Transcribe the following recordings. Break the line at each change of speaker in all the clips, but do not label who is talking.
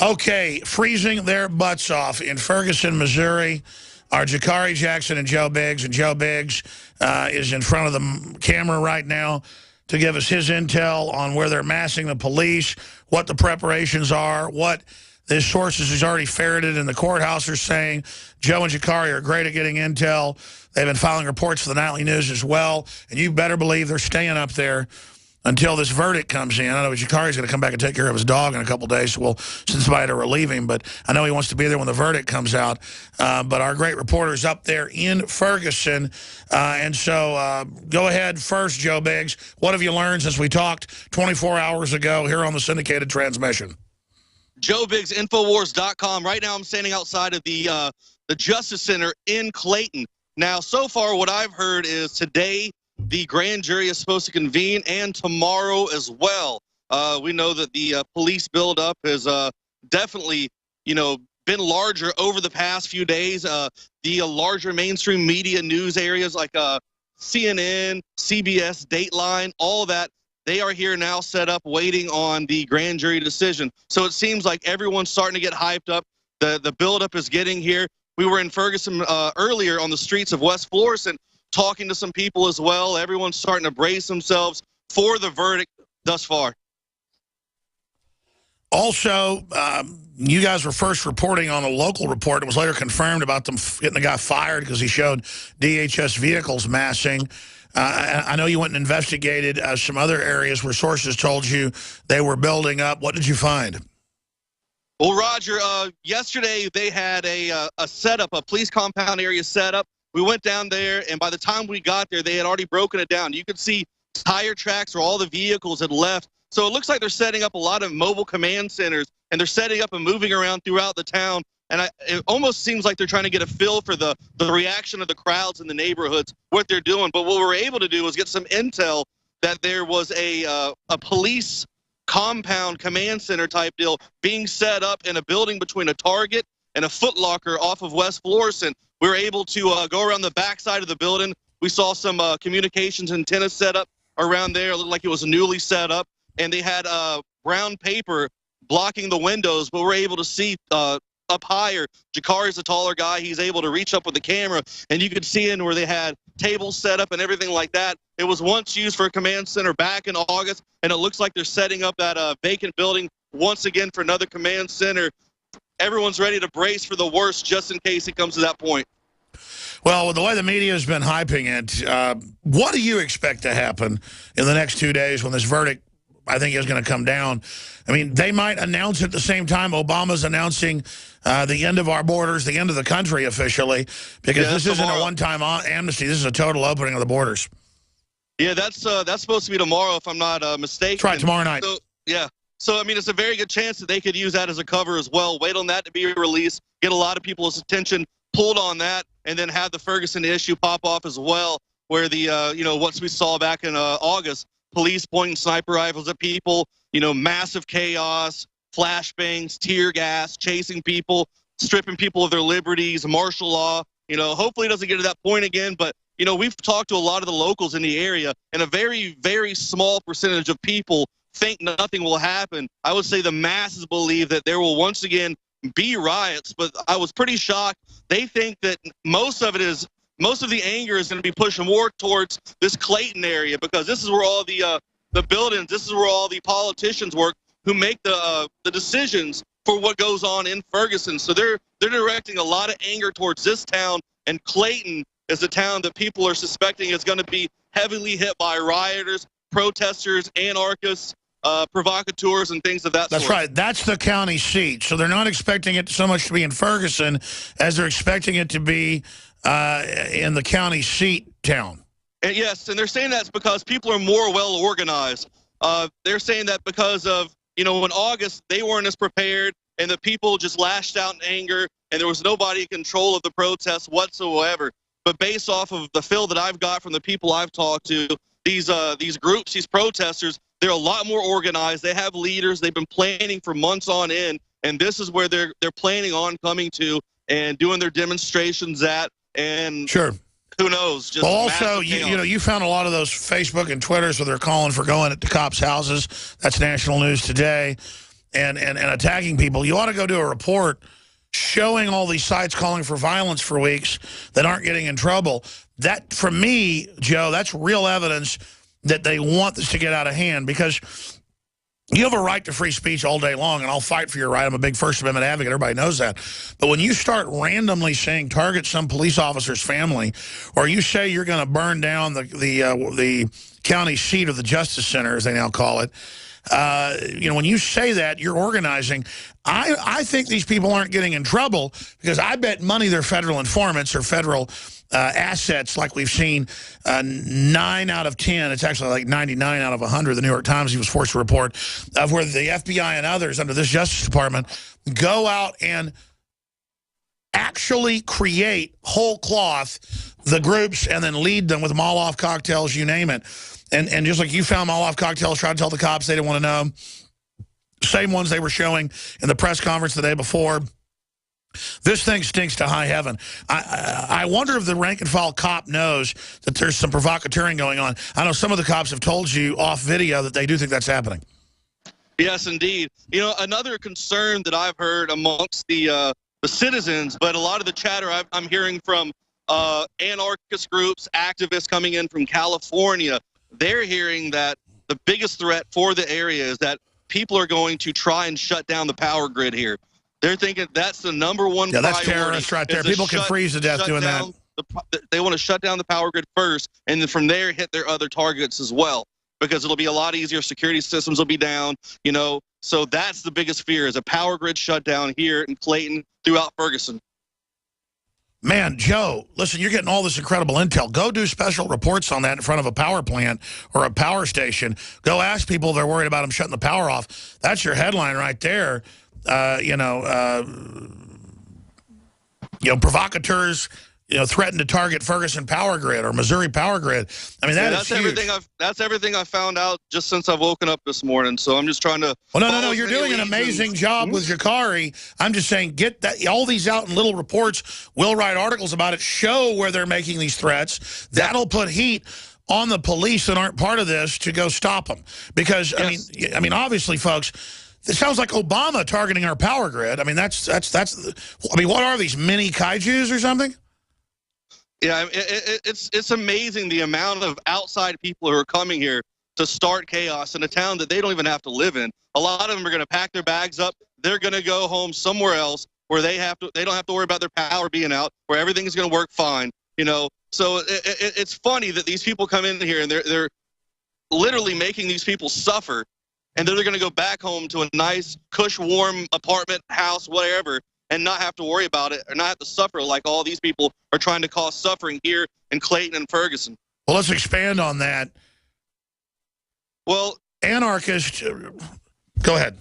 Okay, freezing their butts off in Ferguson, Missouri, are Jakari Jackson and Joe Biggs. And Joe Biggs is in front of the camera right now to give us his intel on where they're massing the police, what the preparations are, what the sources he's already ferreted in the courthouse are saying. Joe and Jakari are great at getting intel. They've been filing reports for the Nightly News as well. And you better believe they're staying up there until this verdict comes in. I know Jakari's going to come back and take care of his dog in a couple days, so we'll send somebody to relieve him, but I know he wants to be there when the verdict comes out. But our great reporter's up there in Ferguson. And so go ahead first, Joe Biggs. What have you learned since we talked 24 hours ago here on the syndicated transmission?
Joe Biggs, Infowars.com. Right now I'm standing outside of the Justice Center in Clayton. Now, so far what I've heard is today the grand jury is supposed to convene, and tomorrow as well. We know that the police buildup has definitely, been larger over the past few days. The larger mainstream media news areas like CNN, CBS, Dateline, all that, they are here now set up waiting on the grand jury decision. So it seems like everyone's starting to get hyped up. The buildup is getting here. We were in Ferguson earlier on the streets of West Florissant, talking to some people as well. Everyone's starting to brace themselves for the verdict thus far. Also, you guys were first reporting on a local report. It was later confirmed about them getting the guy fired because he showed DHS vehicles massing. I know you went and investigated some other areas where sources told you they were building up. What did you find? Well, Roger, yesterday they had a setup, a police compound area set up. We went down there, and by the time we got there, they had already broken it down. You could see tire tracks where all the vehicles had left. So it looks like they're setting up a lot of mobile command centers, and they're setting up and moving around throughout the town. And it almost seems like they're trying to get a feel for the reaction of the crowds in the neighborhoods, what they're doing. But what we were able to do was get some intel that there was a police compound command center type deal being set up in a building between a Target and a Foot Locker off of West Florissant. We were able to go around the backside of the building. We saw some communications antennas set up around there. It looked like it was newly set up. And they had brown paper blocking the windows, but we're able to see up higher. Jakari's a taller guy. He's able to reach up with the camera, and you could see in where they had tables set up and everything like that. It was once used for a command center back in August, and it looks like they're setting up that vacant building once again for another command center. Everyone's ready to brace for the worst just in case it comes to that point.
Well, with the way the media has been hyping it, what do you expect to happen in the next 2 days when this verdict, I think, is going to come down? I mean, they might announce at the same time Obama's announcing the end of our borders, the end of the country officially, because this isn't a one-time amnesty. This is a total opening of the borders.
Yeah, that's supposed to be tomorrow, if I'm not mistaken.
That's right, tomorrow night.
So, yeah. So, I mean, it's a very good chance that they could use that as a cover as well. Wait on that to be released, get a lot of people's attention pulled on that, and then have the Ferguson issue pop off as well, where the, once we saw back in August, police pointing sniper rifles at people, massive chaos, flashbangs, tear gas, chasing people, stripping people of their liberties, martial law. Hopefully it doesn't get to that point again, but, we've talked to a lot of the locals in the area, and a very, very small percentage of people think nothing will happen. I would say the masses believe that there will once again be riots, but I was pretty shocked. They think that most of the anger is going to be pushing more towards this Clayton area, because this is where all the buildings, this is where all the politicians work who make the decisions for what goes on in Ferguson. So they're directing a lot of anger towards this town, and Clayton is a town that people are suspecting is going to be heavily hit by rioters, protesters, anarchists, provocateurs, and things of that sort.
That's right. That's the county seat. So they're not expecting it so much to be in Ferguson as they're expecting it to be in the county seat town.
And yes, and they're saying that's because people are more well organized. They're saying that because of, in August, they weren't as prepared, and the people just lashed out in anger, and there was nobody in control of the protests whatsoever. But based off of the feel that I've got from the people I've talked to, these groups, these protesters, they're a lot more organized. They have leaders. They've been planning for months on end, and this is where they're planning on coming to and doing their demonstrations at. And
sure,
who knows? Just
well, also, you found a lot of those Facebook and Twitters where they're calling for going to cops' houses. That's national news today. and attacking people. You ought to go do a report showing all these sites calling for violence for weeks that aren't getting in trouble. That, for me, Joe, that's real evidence that they want this to get out of hand, because you have a right to free speech all day long, and I'll fight for your right. I'm a big First Amendment advocate. Everybody knows that. But when you start randomly saying target some police officer's family, or you say you're going to burn down the county seat of the Justice Center, as they now call it, you know, when you say that, you're organizing. I think these people aren't getting in trouble because I bet money they're federal informants or federal assets, like we've seen 9 out of 10. It's actually like 99 out of 100. The New York Times, he was forced to report, of where the FBI and others under this Justice Department go out and actually create whole cloth the groups and then lead them with Molotov cocktails, you name it. And just like you found Molotov cocktails, tried to tell the cops they didn't want to know, same ones they were showing in the press conference the day before. This thing stinks to high heaven. I wonder if the rank-and-file cop knows that there's some provocateuring going on. I know some of the cops have told you off video that they do think that's happening.
Yes, indeed. You know, another concern that I've heard amongst the citizens, but a lot of the chatter I'm hearing from anarchist groups, activists coming in from California, they're hearing that the biggest threat for the area is that people are going to try and shut down the power grid here. They're thinking that's the number one priority.
Yeah, that's terrorists right there. People can freeze to death doing that.
They want to shut down the power grid first, and then from there hit their other targets as well, because it'll be a lot easier. Security systems will be down, you know. So that's the biggest fear, is a power grid shutdown here in Clayton, throughout Ferguson.
Man, Joe, listen, you're getting all this incredible intel. Go do special reports on that in front of a power plant or a power station. Go ask people if they're worried about them shutting the power off. That's your headline right there. You know, provocateurs, threaten to target Ferguson power grid or Missouri power grid. I mean, that's huge.
That's everything I found out just since I've woken up this morning. So I'm just trying to.
Well, no. You're doing an amazing job with Jakari. I'm just saying, get all these out in little reports. We'll write articles about it. Show where they're making these threats. That'll put heat on the police that aren't part of this to go stop them. Because yes. I mean, obviously, folks. It sounds like Obama targeting our power grid. I mean, that's. I mean, what are these, mini kaijus or something?
Yeah, it's amazing the amount of outside people who are coming here to start chaos in a town that they don't even have to live in. A lot of them are going to pack their bags up. They're going to go home somewhere else where they don't have to worry about their power being out, where everything is going to work fine. You know, so it's funny that these people come in here and they're literally making these people suffer. And then they're going to go back home to a nice, cush, warm apartment, house, whatever, and not have to worry about it or not have to suffer like all these people are trying to cause suffering here in Clayton and Ferguson.
Well, let's expand on that.
Well,
anarchist, go ahead.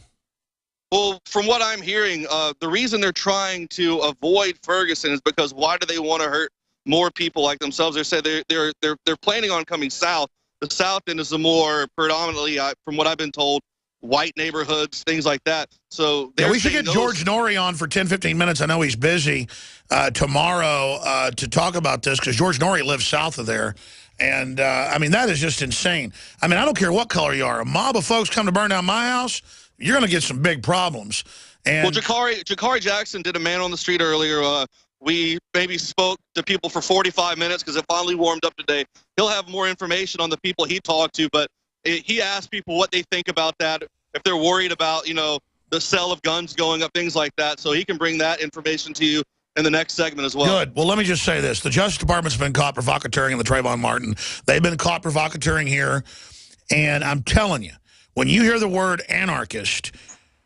Well, from what I'm hearing, the reason they're trying to avoid Ferguson is because why do they want to hurt more people like themselves? They say they're planning on coming south. The South End is the more predominantly, from what I've been told, white neighborhoods, things like that. So
we should get George Norrie on for 10, 15 minutes. I know he's busy tomorrow to talk about this, because George Norrie lives south of there. And, I mean, that is just insane. I mean, I don't care what color you are. A mob of folks come to burn down my house, you're going to get some big problems. And
well, Jakari Jackson did a man on the street earlier. We maybe spoke to people for 45 minutes because it finally warmed up today. He'll have more information on the people he talked to, but he asked people what they think about that, if they're worried about, the sale of guns going up, things like that. So he can bring that information to you in the next segment as well.
Good. Well, let me just say this. The Justice Department's been caught provocateuring in the Trayvon Martin. They've been caught provocateuring here. And I'm telling you, when you hear the word anarchist,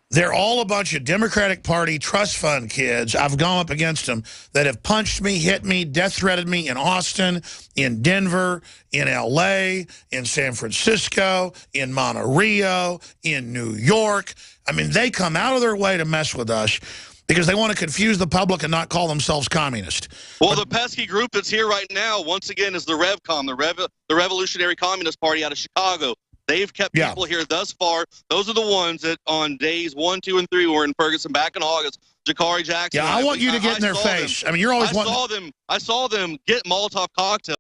they're all a bunch of Democratic Party trust fund kids. I've gone up against them that have punched me, hit me, death threatened me in Austin, in Denver, in L.A., in San Francisco, in Monterey, in New York. I mean, they come out of their way to mess with us because they want to confuse the public and not call themselves communist.
Well, the pesky group that's here right now, once again, is the RevCom, the Revolutionary Communist Party out of Chicago. They've kept people here thus far. Those are the ones that on days 1, 2, and 3 were in Ferguson back in August. Jakari Jackson.
Yeah, I want you to get in their face. I mean, you're always
I saw them get Molotov cocktails.